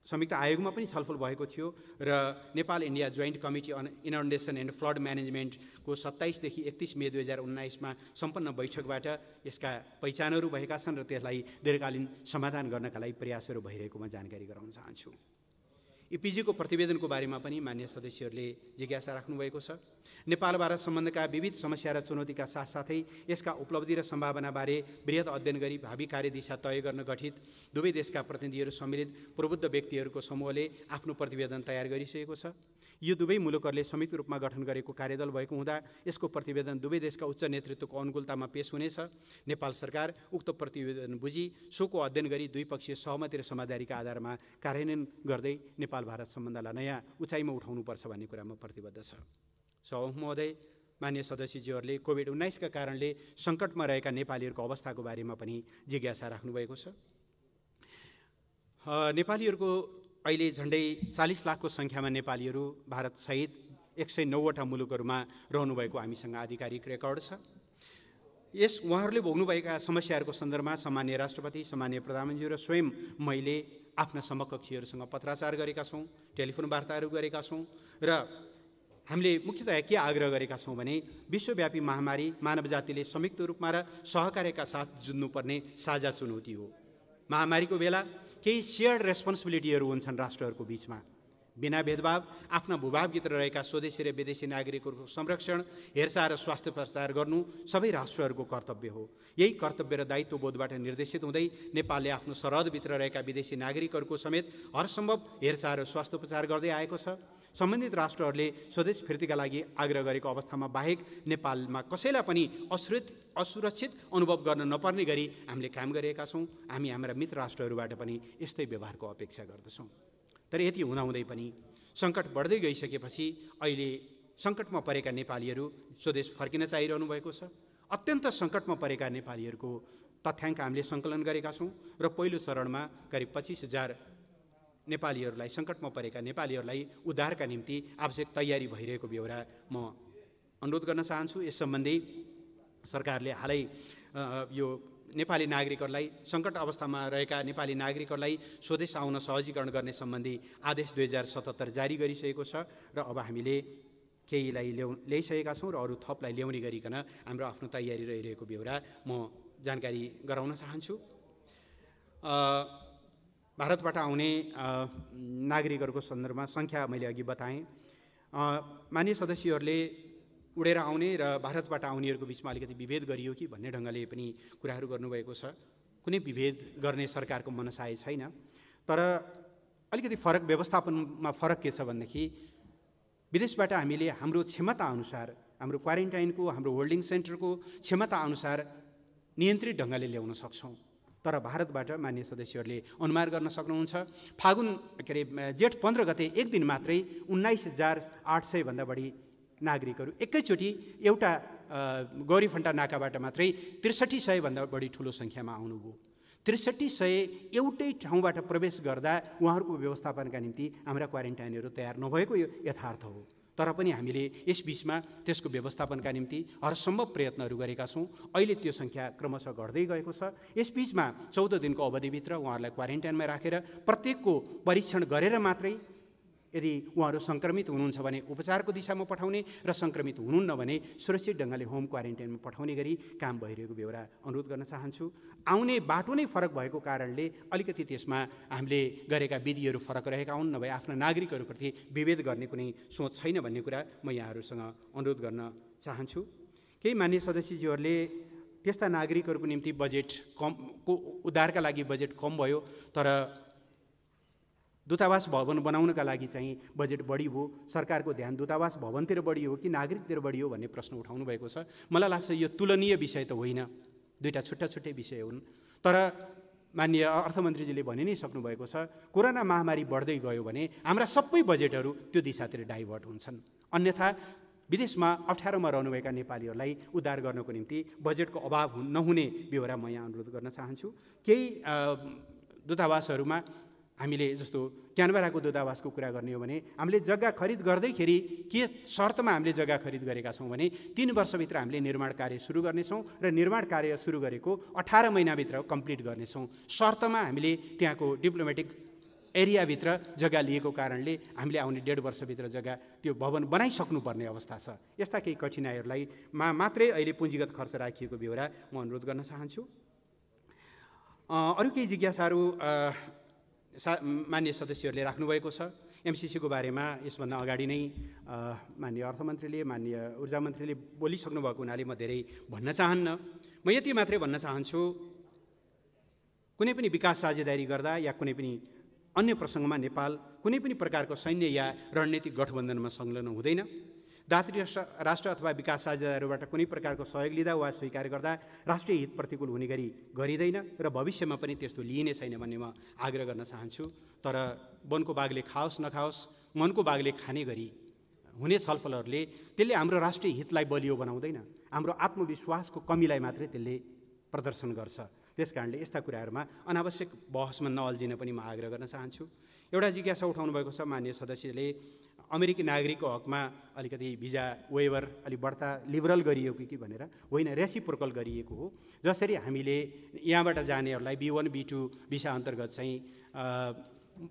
संयुक्त आयोगमा पनि छलफल भएको थियो र Nepal India joint committee on inundation and flood म्यानेजमेन्टको 27 देखि 31 मे 2019 सम्पन्न बैठकबाट यसका पहिचानहरू भएका छन् र त्यसलाई दीर्घकालीन समाधान गर्नका लागि प्रयासहरू भइरहेको म जानकारी गराउन चाहन्छु। इपिजीको प्रतिवेदनको बारेमा पनि मान्य सदस्यहरूले जिज्ञासा राख्नुभएको छ। नेपाल भारत सम्बन्धका विविध समस्या र चुनौतीका साथसाथै यसका उपलब्धि र सम्भावनाबारे बृहत अध्ययन गरी भावी कार्यदिशा तय गर्न गठित दुवै देशका प्रतिनिधिहरू सम्मिलित प्रबुद्ध व्यक्तिहरूको समूहले आफ्नो प्रतिवेदन तयार गरिसकेको छ। यो दुवै मुलुकहरूले संयुक्त रूपमा गठन गरेको कार्यदल भएको हुँदा यसको प्रतिवेदन दुवै देशका उच्च नेतृत्वको अनुकूलतामा पेश हुनेछ। नेपाल सरकार उक्त प्रतिवेदन बुझी सोको अध्ययन गरी द्विपक्षीय सहमति र समझदारीका आधारमा कार्यान्वयन गर्दै नेपाल भारत सम्बन्धलाई नयाँ उचाइमा उठाउनुपर्छ भन्ने कुरामा प्रतिबद्ध छ। सभामुख महोदय, मान्य सदस्यज्यूहरूले कोभिड-19 का कारणले सङ्कटमा रहेका नेपालीहरूको अवस्थाको बारेमा पनि जिज्ञासा राख्नुभएको छ। नेपालीहरूको अहिले झन्डै 40 लाखको सङ्ख्यामा नेपालीहरू भारतसहित 109वटा मुलुकहरूमा रहनुभएको हामीसँग आधिकारिक रेकर्ड छ। उहाँहरूले भोग्नुभएका समस्याहरूको सन्दर्भमा सामान्य राष्ट्रपति, सामान्य प्रधानमन्त्री र स्वयं मैले आफ्ना समकक्षीहरूसँग पत्राचार गरेका छौँ, टेलिफोन वार्ताहरू गरेका छौँ र हामीले मुख्यतया के आग्रह गरेका छौँ भने विश्वव्यापी महामारी मानव जातिले संयुक्त रूपमा र सहकार्यका साथ जुझ्नुपर्ने साझा चुनौती हो। महामारीको बेला केही सेयर्ड रेस्पोन्सिबिलिटीहरू हुन्छन् राष्ट्रहरूको बीचमा। बिना भेदभाव आफ्ना भूभागभित्र रहेका स्वदेशी र विदेशी नागरिकहरूको संरक्षण, हेरचाह र स्वास्थ्य प्रचार गर्नु सबै राष्ट्रहरूको कर्तव्य हो। यही कर्तव्य र दायित्वबोधबाट निर्देशित हुँदै नेपालले आफ्नो सरहदभित्र रहेका विदेशी नागरिकहरूको समेत हरसम्भव हेरचाह र स्वास्थ्य प्रचार गर्दै आएको छ। सम्बन्धित राष्ट्रहरूले स्वदेश फिर्तीका लागि आग्रह गरेको अवस्थामा बाहेक नेपालमा कसैलाई पनि असुरक्षित अनुभव गर्न नपर्ने गरी हामीले काम गरेका छौँ। हामी हाम्रा मित्र राष्ट्रहरूबाट पनि यस्तै व्यवहारको अपेक्षा गर्दछौँ। तर यति हुँदाहुँदै पनि सङ्कट बढ्दै गइसकेपछि अहिले सङ्कटमा परेका नेपालीहरू स्वदेश फर्किन चाहिरहनु भएको छ। अत्यन्त सङ्कटमा परेका नेपालीहरूको तथ्याङ्क हामीले सङ्कलन गरेका छौँ र पहिलो चरणमा करिब 25,000 नेपालीहरूलाई, सङ्कटमा परेका नेपालीहरूलाई उद्धारका निम्ति आवश्यक तयारी भइरहेको बेहोरा म अनुरोध गर्न चाहन्छु। यस सम्बन्धी सरकारले हालै यो नेपाली नागरिकहरूलाई, सङ्कट अवस्थामा रहेका नेपाली नागरिकहरूलाई स्वदेश आउन सहजीकरण गर्ने सम्बन्धी आदेश 2077 जारी गरिसकेको छ र अब हामीले केहीलाई ल्याइसकेका छौँ र अरू थपलाई ल्याउने गरिकन हाम्रो आफ्नो तयारी रहिरहेको बेहोरा म जानकारी गराउन चाहन्छु। भारतबाट आउने नागरिकहरूको सन्दर्भमा सङ्ख्या मैले अघि बताएँ। मान्य सदस्यहरूले उडेर आउने र भारतबाट आउनेहरूको बिचमा अलिकति विभेद गरियो कि भन्ने ढङ्गले पनि कुराहरू गर्नुभएको छ। कुनै विभेद गर्ने सरकारको मनसाय छैन। तर अलिकति फरक व्यवस्थापनमा फरक के छ भनेदेखि विदेशबाट हामीले हाम्रो क्षमताअनुसार, हाम्रो क्वारेन्टाइनको, हाम्रो होल्डिङ सेन्टरको क्षमताअनुसार नियन्त्रित ढङ्गले ल्याउन सक्छौँ। तर भारतबाट मान्य सदस्यहरूले अनुमान गर्न सक्नुहुन्छ जेठ 15 गते एक दिन मात्रै 19,800 भन्दा बढी नागरिकहरू एकैचोटि एउटा गौरीफन्टा नाकाबाट मात्रै 6300 भन्दा बढी ठुलो सङ्ख्यामा आउनुभयो। 6300 एउटै ठाउँबाट प्रवेश गर्दा उहाँहरूको व्यवस्थापनका निम्ति हाम्रा क्वारेन्टाइनहरू तयार नभएको यो यथार्थ हो। तर पनि हामीले यस बिचमा त्यसको व्यवस्थापनका निम्ति हरसम्भव प्रयत्नहरू गरेका छौँ। अहिले त्यो सङ्ख्या क्रमशः घट्दै गएको छ। यस बिचमा 14 दिनको अवधिभित्र उहाँहरूलाई क्वारेन्टाइनमा राखेर प्रत्येकको परीक्षण गरेर मात्रै यदि उहाँहरू सङ्क्रमित हुनुहुन्छ भने उपचारको दिशामा पठाउने र सङ्क्रमित हुनुहुन्न भने सुरक्षित ढङ्गले होम क्वारेन्टाइनमा पठाउने गरी काम भइरहेको बेहोरा अनुरोध गर्न चाहन्छु। आउने बाटो नै फरक भएको कारणले अलिकति त्यसमा हामीले गरेका विधिहरू फरक रहेका हुन्, नभए आफ्ना नागरिकहरूप्रति विभेद गर्ने कुनै सोच छैन भन्ने कुरा म यहाँहरूसँग अनुरोध गर्न चाहन्छु। केही मान्य सदस्यज्यूहरूले त्यस्ता नागरिकहरूको निम्ति बजेट कमको उद्धारका लागि बजेट कम भयो तर दूतावास भवन बनाउनका लागि चाहिँ बजेट बढी हो, सरकारको ध्यान दूतावास भवनतिर बढी हो कि नागरिकतिर बढी हो भन्ने प्रश्न उठाउनु भएको छ। मलाई लाग्छ यो तुलनीय विषय त होइन, दुईटा छुट्टा छुट्टै विषय हुन्। तर माननीय अर्थमन्त्रीजीले भनि नै सक्नुभएको छ, कोरोना महामारी बढ्दै गयो भने हाम्रा सबै बजेटहरू त्यो दिशातिर डाइभर्ट हुन्छन्। अन्यथा विदेशमा अप्ठ्यारोमा रहनुभएका नेपालीहरूलाई उद्धार गर्नको निम्ति बजेटको अभाव नहुने बेहोरा म यहाँ अनुरोध गर्न चाहन्छु। केही दूतावासहरूमा हामीले जस्तो क्यानबराको दूतावासको कुरा गर्ने हो भने हामीले जग्गा खरिद गर्दैखेरि के शर्तमा हामीले जग्गा खरिद गरेका छौँ भने 3 वर्षभित्र हामीले निर्माण कार्य सुरु गर्नेछौँ र निर्माण कार्य सुरु गरेको 18 महिनाभित्र कम्प्लिट गर्नेछौँ। शर्तमा हामीले त्यहाँको डिप्लोमेटिक एरियाभित्र जग्गा लिएको कारणले हामीले आउने 1.5 वर्षभित्र जग्गा त्यो भवन बनाइसक्नुपर्ने अवस्था छ। यस्ता केही कठिनाइहरूलाई मात्रै अहिले पुँजीगत खर्च राखिएको बेहोरा म अनुरोध गर्न चाहन्छु। अरू केही जिज्ञासाहरू मान्य सदस्यहरूले राख्नुभएको छ। एमसिसीको बारेमा यसभन्दा अगाडि नै माननीय अर्थमन्त्रीले माननीय ऊर्जा मन्त्रीले बोलिसक्नु भएको हुनाले म धेरै भन्न चाहन्न। म यति मात्रै भन्न चाहन्छु, कुनै पनि विकास साझेदारी गर्दा या कुनै पनि अन्य प्रसङ्गमा नेपाल कुनै पनि प्रकारको सैन्य या रणनीतिक गठबन्धनमा संलग्न हुँदैन। दात्री राष्ट्र अथवा विकास साझेदारीबाट कुनै प्रकारको सहयोग लिँदा वा स्वीकार गर्दा राष्ट्रिय हित प्रतिकूल हुने गरी गरिँदैन र भविष्यमा पनि त्यस्तो लिइने छैन भन्ने म आग्रह गर्न चाहन्छु। तर वनको बाघले खाओस् नखाओस् मनको बाघले खाने गरी हुने छलफलहरूले त्यसले हाम्रो राष्ट्रिय हितलाई बलियो बनाउँदैन, हाम्रो आत्मविश्वासको कमीलाई मात्रै त्यसले प्रदर्शन गर्छ। त्यस कारणले यस्ता कुराहरूमा अनावश्यक बहसमा नअल्झिन पनि म आग्रह गर्न चाहन्छु। एउटा जिज्ञासा उठाउनु भएको छ माननीय सदस्यले, अमेरिकी नागरिकको हकमा अलिकति भिजा वेभर अलिक बढ्ता लिबरल गरिएको कि भनेर। होइन, रेसिप्रोकल गरिएको हो। जसरी हामीले यहाँबाट जानेहरूलाई B1 B2 भिसा अन्तर्गत चाहिँ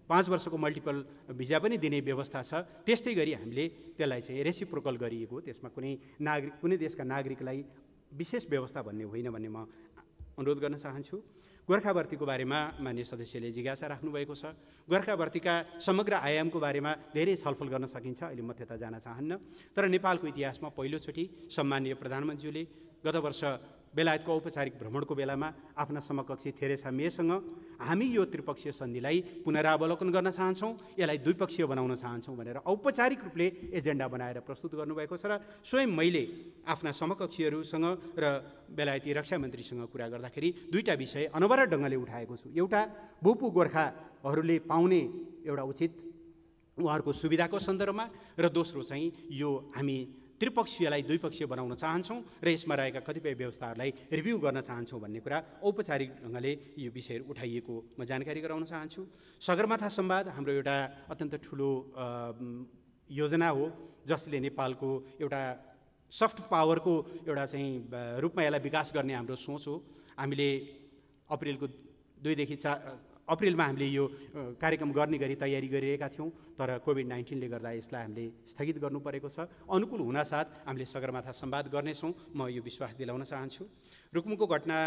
5 वर्षको मल्टिपल भिजा पनि दिने व्यवस्था छ, त्यस्तै गरी हामीले त्यसलाई चाहिँ रेसिप्रोकल गरिएको हो। त्यसमा कुनै देशका नागरिकलाई विशेष व्यवस्था भन्ने होइन भन्ने म अनुरोध गर्न चाहन्छु। गोर्खाभर्तीको बारेमा मान्य सदस्यले जिज्ञासा राख्नुभएको छ। गोर्खाभर्तीका समग्र आयामको बारेमा धेरै छलफल गर्न सकिन्छ, अहिले म त्यता जान चाहन्न। तर नेपालको इतिहासमा पहिलोचोटि सम्माननीय प्रधानमन्त्रीले गत वर्ष बेलायतको औपचारिक भ्रमणको बेलामा आफ्ना समकक्षी थेरेसा मेसँग हामी यो त्रिपक्षीय सन्धिलाई पुनरावलोकन गर्न चाहन्छौँ, यसलाई द्विपक्षीय बनाउन चाहन्छौँ भनेर औपचारिक रूपले एजेन्डा बनाएर प्रस्तुत गर्नुभएको छ। र स्वयं मैले आफ्ना समकक्षीहरूसँग र बेलायती रक्षा मन्त्रीसँग कुरा गर्दाखेरि दुईटा विषय अनवरत ढङ्गले उठाएको छु। एउटा भूपू गोर्खाहरूले पाउने एउटा उचित उहाँहरूको सुविधाको सन्दर्भमा, र दोस्रो चाहिँ यो हामी त्रिपक्षीयलाई द्विपक्षीय बनाउन चाहन्छौँ र यसमा रहेका कतिपय व्यवस्थाहरूलाई रिभ्यू गर्न चाहन्छौँ भन्ने कुरा औपचारिक ढङ्गले यो विषयहरू उठाइएको म जानकारी गराउन चाहन्छु। सगरमाथा संवाद हाम्रो एउटा अत्यन्त ठुलो योजना हो, जसले नेपालको एउटा सफ्ट पावरको एउटा चाहिँ रूपमा यसलाई विकास गर्ने हाम्रो सोच हो। हामीले अप्रिलको 2 देखि 4 अप्रिलमा हामीले यो कार्यक्रम गर्ने गरी तयारी गरिरहेका थियौँ, तर कोभिड-19ले गर्दा यसलाई हामीले स्थगित गर्नु परेको छ। अनुकूल हुनासाथ हामीले सगरमाथा संवाद गर्नेछौँ, म यो विश्वास दिलाउन चाहन्छु। रुकुमको घटना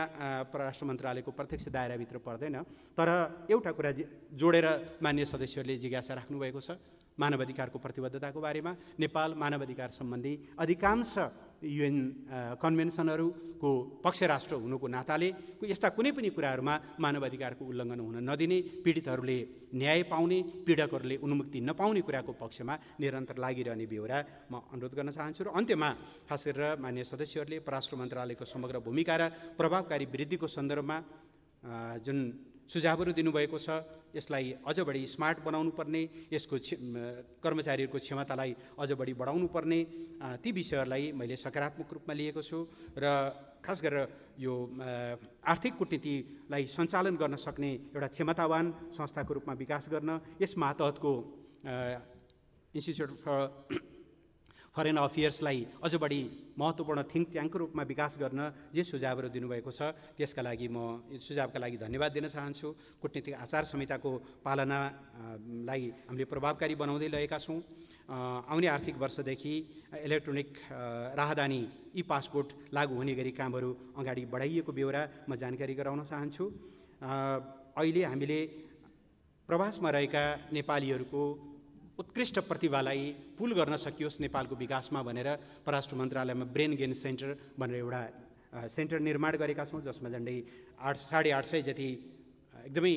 परराष्ट्र मन्त्रालयको प्रत्यक्ष दायराभित्र पर्दैन, तर एउटा कुरा जोडेर मान्य सदस्यहरूले जिज्ञासा राख्नुभएको छ मानवाधिकारको प्रतिबद्धताको बारेमा। नेपाल मानवाधिकार सम्बन्धी अधिकांश UN कन्भेन्सनहरूको पक्ष राष्ट्र हुनुको नाताले यस्ता कुनै पनि कुराहरूमा मानवाधिकारको उल्लङ्घन हुन नदिने, पीडितहरूले न्याय पाउने, पीडकहरूले उन्मुक्ति नपाउने कुराको पक्षमा निरन्तर लागिरहने बेहोरा म अनुरोध गर्न चाहन्छु। र अन्त्यमा खास गरेर मान्य सदस्यहरूले परराष्ट्र मन्त्रालयको समग्र भूमिका र प्रभावकारी वृद्धिको सन्दर्भमा जुन सुझावहरू दिनुभएको छ, यसलाई अझ बढी स्मार्ट बनाउनु पर्ने, यसको कर्मचारीहरूको क्षमतालाई अझ बढी बढाउनु पर्ने, ती विषयहरूलाई मैले सकारात्मक रूपमा लिएको छु। र खास गरेर यो आर्थिक कूटनीतिलाई सञ्चालन गर्न सक्ने एउटा क्षमतावान संस्थाको रूपमा विकास गर्न, यस मातहतको इन्स्टिच्युट फर फरेन अफेयर्सलाई अझ बढी महत्त्वपूर्ण थिङ्क ट्याङ्कको रूपमा विकास गर्न जे सुझावहरू दिनुभएको छ त्यसका लागि म सुझावका लागि धन्यवाद दिन चाहन्छु। कूटनीतिक आचार संहिताको पालनालाई हामीले प्रभावकारी बनाउँदै लगेका छौँ। आउने आर्थिक वर्षदेखि इलेक्ट्रोनिक राहदानी ई पासपोर्ट लागू हुने गरी कामहरू अगाडि बढाइएको बेहोरा म जानकारी गराउन चाहन्छु। अहिले हामीले प्रवासमा रहेका नेपालीहरूको उत्कृष्ट प्रतिभालाई पुल गर्न सकियोस् नेपालको विकासमा भनेर परराष्ट्र मन्त्रालयमा ब्रेन गेन सेन्टर भनेर एउटा सेन्टर निर्माण गरेका छौँ, जसमा झन्डै 850 जति एकदमै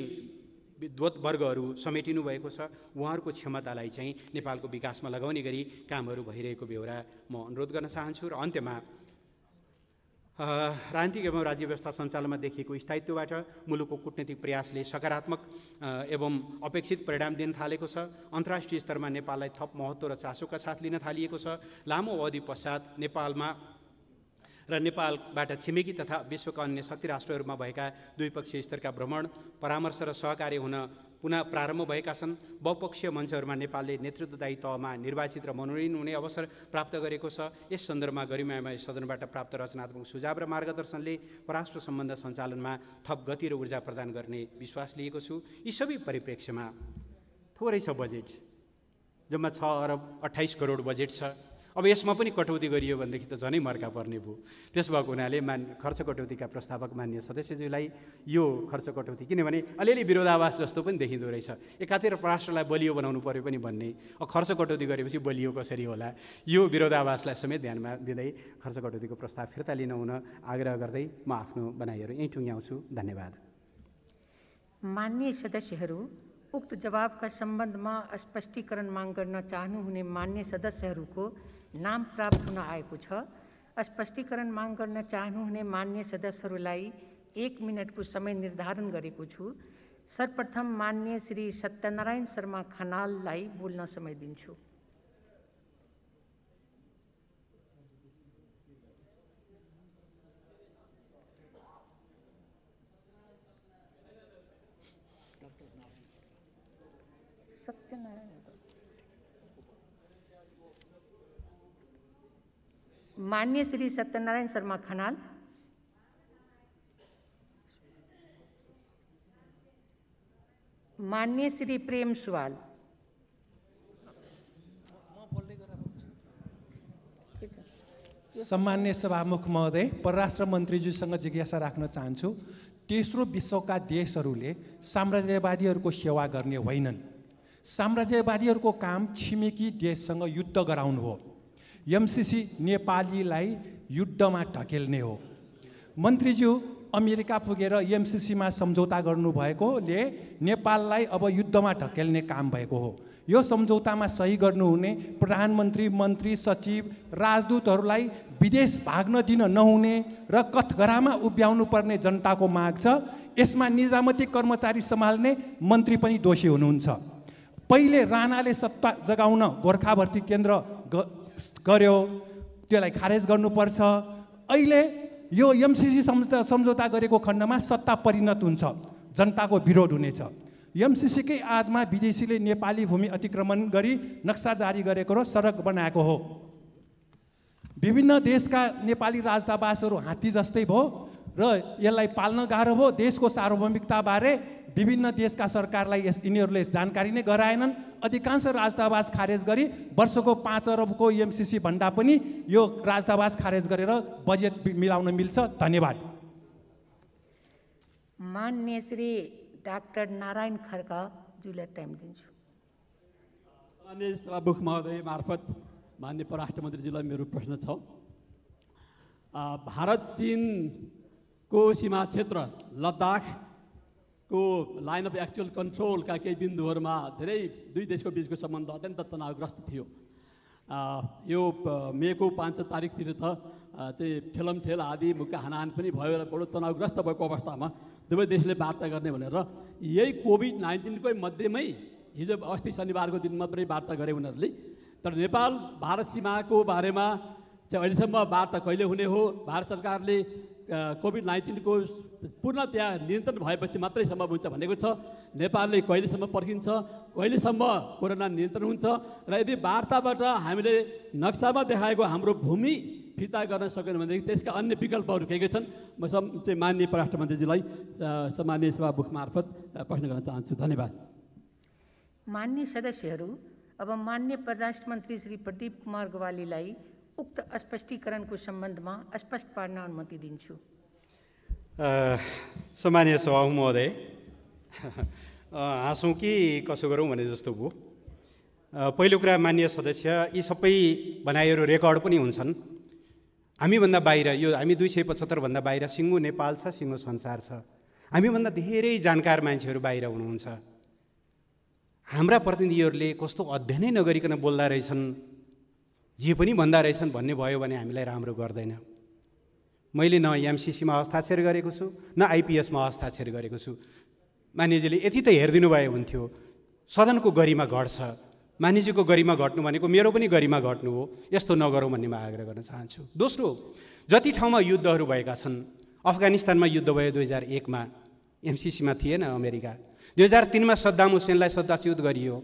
विद्वत वर्गहरू समेटिनु भएको छ। उहाँहरूको क्षमतालाई चाहिँ नेपालको विकासमा लगाउने गरी कामहरू भइरहेको बेहोरा म अनुरोध गर्न चाहन्छु। र अन्त्यमा राजनीतिक एवं राज्य व्यवस्था सञ्चालनमा देखिएको स्थायित्वबाट मुलुकको कूटनीतिक प्रयासले सकारात्मक एवं अपेक्षित परिणाम दिन थालेको छ। अन्तर्राष्ट्रिय स्तरमा नेपाललाई थप महत्त्व र चासोका साथ लिन थालिएको छ। लामो अवधि पश्चात नेपालमा र नेपालबाट छिमेकी तथा विश्वका अन्य शक्ति राष्ट्रहरूमा भएका द्विपक्षीय स्तरका भ्रमण, परामर्श र सहकार्य हुन पुनः प्रारम्भ भएका छन्। बहुपक्षीय मञ्चहरूमा नेपालले नेतृत्वदायी तहमा निर्वाचित र मनोनयन हुने अवसर प्राप्त गरेको छ। यस सन्दर्भमा गरिमामय सदनबाट प्राप्त रचनात्मक सुझाव र मार्गदर्शनले परराष्ट्र सम्बन्ध सञ्चालनमा थप गति र ऊर्जा प्रदान गर्ने विश्वास लिएको छु। यी सबै परिप्रेक्ष्यमा थोरै छ बजेट, जम्मा 6 अरब 28 करोड बजेट छ। अब यसमा पनि कटौती गरियो भनेदेखि त झनै मर्का पर्ने भयो। त्यस भएको हुनाले खर्च कटौतीका प्रस्तावक मान्य सदस्यज्यूलाई यो खर्च कटौती, किनभने अलिअलि विरोधाभास जस्तो पनि देखिँदो रहेछ। एकातिर परराष्ट्रलाई बलियो बनाउनु पर्यो पनि भन्ने, खर्च कटौती गरेपछि बलियो कसरी होला, यो विरोधाभासलाई समेत ध्यानमा दिँदै खर्च कटौतीको प्रस्ताव फिर्ता लिन हुन आग्रह गर्दै म आफ्नो बनाइहरू यहीँ टुङ्ग्याउँछु। धन्यवाद। माननीय सदस्यहरू, उक्त जवाबका सम्बन्धमा स्पष्टीकरण माग गर्न चाहनुहुने मान्य सदस्यहरूको नाम प्राप्त हुन आएको छ। स्पष्टीकरण माग गर्न चाहनुहुने मान्य सदस्यहरूलाई 1 मिनटको समय निर्धारण गरेको छु। सर्वप्रथम मान्य श्री सत्यनारायण शर्मा खनाललाई बोल्न समय दिन्छु। माननीय श्री सत्यनारायण शर्मा खनाल। माननीय श्री प्रेम सुवाल। सम्मान्य सभामुख महोदय, परराष्ट्र मन्त्रीज्यूसँग जिज्ञासा राख्न चाहन्छु। तेस्रो विश्वका देशहरूले साम्राज्यवादीहरूको सेवा गर्ने होइनन्। साम्राज्यवादीहरूको काम छिमेकी देशसँग युद्ध गराउनु हो। एमसीसी नेपालीलाई युद्धमा ढकेल्ने हो। मन्त्रीज्यू अमेरिका पुगेर एमसीसीमा सम्झौता गर्नुभएकोले नेपाललाई अब युद्धमा ढकेल्ने काम भएको हो। यो सम्झौतामा सही गर्नुहुने प्रधानमन्त्री, मन्त्री, सचिव, राजदूतहरूलाई विदेश भाग्न दिन नहुने र कठघरामा उभ्याउनु पर्ने जनताको माग छ। यसमा निजामती कर्मचारी सम्हाल्ने मन्त्री पनि दोषी हुनुहुन्छ। पहिले राणाले सत्ता जगाउन गोर्खा भर्ती केन्द्र गर्यो, त्यसलाई खारेज गर्नुपर्छ। अहिले यो एमसीसी सम्झौता गरेको खण्डमा सत्ता परिणत हुन्छ, जनताको विरोध हुनेछ। एमसीसीकै आडमा विदेशीले नेपाली भूमि अतिक्रमण गरी नक्सा जारी गरेको र सडक बनाएको हो। विभिन्न देशका नेपाली राजदूतावासहरू हात्ती जस्तै भयो र यसलाई पाल्न गाह्रो भयो। देशको सार्वभौमिकताबारे विभिन्न देशका सरकारलाई यिनीहरूले जानकारी नै गराएनन्। अधिकांश राजदूतावास खारेज गरी वर्षको 5 अरबको एमसीसी भन्दा पनि यो राजदूतावास खारेज गरेर बजेट मिलाउन मिल्छ। धन्यवाद। माननीय श्री डाक्टर नारायण खड्काज्यूलाई टाइम दिन्छु। माननीय सभामुख महोदय मार्फत माननीय परराष्ट्र मन्त्रीज्यूलाई मेरो प्रश्न छ। भारत चीनको सीमा क्षेत्र लद्दाखको लाइन अफ एक्चुअल कन्ट्रोलका केही बिन्दुहरूमा धेरै दुई देशको बिचको सम्बन्ध अत्यन्त तनावग्रस्त थियो। यो मेको 5 तारिकतिर त चाहिँ ठेलमठेल आदि मुक्का हानाहान पनि भयो र बडो तनावग्रस्त भएको अवस्थामा दुवै देशले वार्ता गर्ने भनेर यही कोभिड-19कै मध्येमै हिजो अस्ति शनिबारको दिन मात्रै वार्ता गरे उनीहरूले। तर नेपाल भारत सीमाको बारेमा चाहिँ अहिलेसम्म वार्ता कहिले हुने हो, भारत सरकारले कोभिड-19 को पूर्णतया नियन्त्रण भएपछि मात्रै सम्भव हुन्छ भनेको छ। नेपालले कहिलेसम्म पर्खिन्छ, कहिलेसम्म कोरोना नियन्त्रण हुन्छ र यदि वार्ताबाट हामीले नक्सामा देखाएको हाम्रो भूमि फिर्ता गर्न सकेन भनेदेखि त्यसका अन्य विकल्पहरू के छन्, म चाहिँ माननीय परराष्ट्र मन्त्रीजीलाई सम्माननीय सभामुख मार्फत प्रश्न गर्न चाहन्छु। धन्यवाद। माननीय सदस्यहरू, अब माननीय परराष्ट्र मन्त्री श्री प्रदीप कुमार ग्वालीलाई उक्त स्पष्टीकरणको सम्बन्धमा स्पष्ट पार्न अनुमति दिन्छु। सम्मानीय सभामुख महोदय, हाँसौँ कि कसो गरौँ भने जस्तो भयो। पहिलो कुरा, माननीय सदस्य, यी सबै भनाइहरू रेकर्ड पनि हुन्छन्। हामीभन्दा बाहिर, यो हामी 275 भन्दा बाहिर सिङ्गो नेपाल छ, सिङ्गो संसार छ। हामीभन्दा धेरै जानकार मान्छेहरू बाहिर हुनुहुन्छ। हाम्रा प्रतिनिधिहरूले कस्तो अध्ययनै नगरिकन बोल्दा रहेछन्, जे पनि भन्दा रहेछन् भन्ने भयो भने हामीलाई राम्रो गर्दैन। मैले न एमसिसीमा हस्ताक्षर गरेको छु, न आइपिएसमा हस्ताक्षर गरेको छु। मान्यजीले यति त हेरिदिनु भए हुन्थ्यो। सदनको गरिमा घट्छ, मानिसको गरिमा घट्नु भनेको मेरो पनि गरिमा घट्नु हो। यस्तो नगरौँ भन्ने म आग्रह गर्न चाहन्छु। दोस्रो, जति ठाउँमा युद्धहरू भएका छन्, अफगानिस्तानमा युद्ध भयो 2001 मा, एमसिसीमा थिएन अमेरिका। 2003 मा सद्दाम हुसेनलाई सत्ताच्युत गरियो,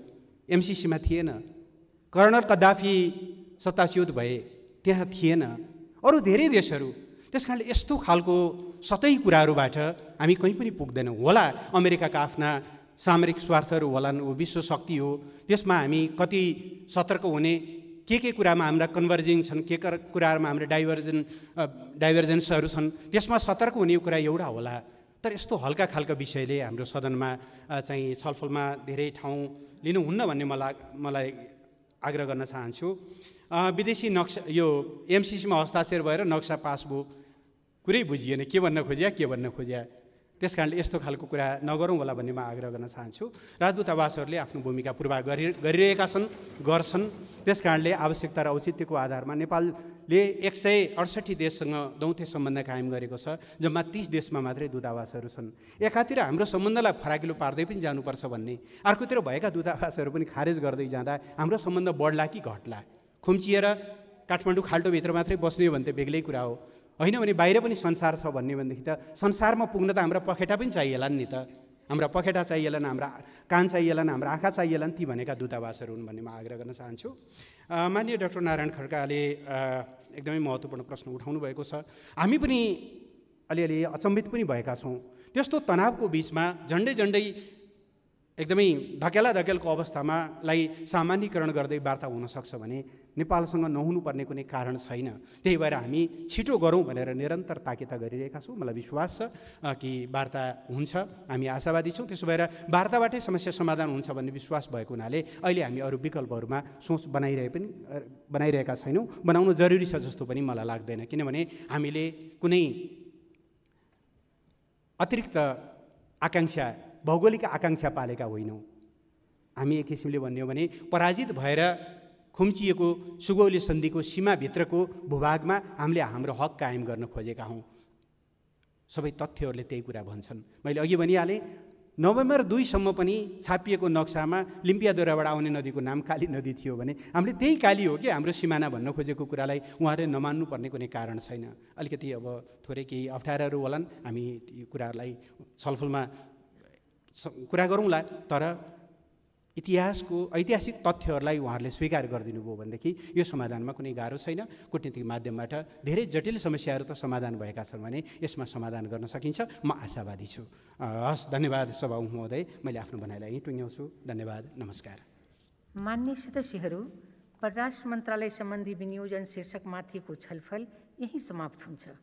एमसिसीमा थिएन। कर्नल कद्दाफी सत्ताच्युत भए, त्यहाँ थिएन। अरू धेरै देशहरू। त्यस कारणले यस्तो खालको सतै कुराहरूबाट हामी कहीँ पनि पुग्दैनौँ। होला अमेरिकाका आफ्ना सामरिक स्वार्थहरू होलान्, वो विश्व शक्ति हो, त्यसमा हामी कति सतर्क हुने, के कुरामा हाम्रा कन्भर्जिङ छन्, के कुराहरूमा हाम्रा डाइभर्जेन्सहरू छन्, त्यसमा सतर्क हुने कुरा एउटा होला। तर यस्तो हल्का खालका विषयले हाम्रो सदनमा चाहिँ छलफलमा धेरै ठाउँ लिनुहुन्न भन्ने मलाई आग्रह गर्न चाहन्छु। विदेशी नक्सा, यो एमसिसीमा हस्ताक्षर भएर नक्सा पास भयो, कुरै बुझिएन के भन्न खोज्या। त्यस कारणले यस्तो खालको कुरा नगरौँ होला भन्ने म आग्रह गर्न चाहन्छु। राजदूतावासहरूले आफ्नो भूमिका पूर्वाह गरिरहेका गर्छन्। त्यस कारणले आवश्यकता र औचित्यको आधारमा नेपालले 168 देशसँग दौत्य सम्बन्ध कायम गरेको छ। जम्मा 30 देशमा मात्रै दूतावासहरू छन्। एकातिर हाम्रो सम्बन्धलाई फराकिलो पार्दै पनि जानुपर्छ भन्ने, अर्कोतिर भएका दूतावासहरू पनि खारेज गर्दै जाँदा हाम्रो सम्बन्ध बढ्ला कि घट्ला। खुम्चिएर काठमाडौँ खाल्टोभित्र मात्रै बस्ने हो भने त बेग्लै कुरा हो, होइन भने बाहिर पनि संसार छ भन्ने भनेदेखि त संसारमा पुग्न त हाम्रा पखेटा पनि चाहिएलान् नि त। हाम्रा पखेटा चाहिएलान्, हाम्रा कान चाहिएलान्, हाम्रा आँखा चाहिएलान्, ती भनेका दूतावासहरू हुन् भन्ने म आग्रह गर्न चाहन्छु। माननीय डाक्टर नारायण खड्काले एकदमै महत्त्वपूर्ण प्रश्न उठाउनु भएको छ। हामी पनि अलिअलि अचम्बित पनि भएका छौँ। त्यस्तो तनावको बिचमा झन्डै एकदमै धकेलको अवस्थामा सामान्यीकरण गर्दै वार्ता हुनसक्छ भने नेपालसँग नहुनुपर्ने कुनै कारण छैन। त्यही भएर हामी छिटो गरौँ भनेर निरन्तर ताकेता गरिरहेका छौँ। मलाई विश्वास छ कि वार्ता हुन्छ, हामी आशावादी छौँ। त्यसो भएर वार्ताबाटै समस्या समाधान हुन्छ भन्ने विश्वास भएको हुनाले अहिले हामी अरू विकल्पहरूमा सोच बनाइरहेका छैनौँ। बनाउनु जरुरी छ जस्तो पनि मलाई लाग्दैन, किनभने हामीले कुनै अतिरिक्त आकाङ्क्षा, भौगोलिक आकाङ्क्षा पालेका होइनौँ। हामी एक किसिमले भन्ने हो भने पराजित भएर खुम्चिएको सुगौली सन्धिको सीमाभित्रको भूभागमा हामीले हाम्रो हक कायम गर्न खोजेका हौँ। सबै तथ्यहरूले त्यही कुरा भन्छन्। मैले अघि भनिहालेँ, नोभेम्बर 2 सम्म पनि छापिएको नक्सामा लिम्पियादोराबाट आउने नदीको नाम काली नदी थियो भने हामीले त्यही काली हो कि हाम्रो सिमाना भन्न खोजेको कुरालाई उहाँहरूले नमान्नुपर्ने कुनै कारण छैन। अलिकति अब थोरै केही अप्ठ्याराहरू होलान्, हामी ती कुराहरूलाई छलफलमा कुरा गरौँला। तर ऐतिहासिक तथ्यहरूलाई उहाँहरूले स्वीकार गरिदिनु भयो भनेदेखि यो समाधानमा कुनै गाह्रो छैन। कूटनीतिक माध्यमबाट धेरै जटिल समस्याहरू त समाधान भएका छन् भने यसमा समाधान गर्न सकिन्छ। म आशावादी छु। हस्, धन्यवाद सभामुख महोदय। मैले आफ्नो भनाइलाई यहीँ टुङ्ग्याउँछु। धन्यवाद, नमस्कार। मान्य सदस्यहरू, परराष्ट्र मन्त्रालय सम्बन्धी विनियोजन शीर्षकमाथिको छलफल यहीँ समाप्त हुन्छ।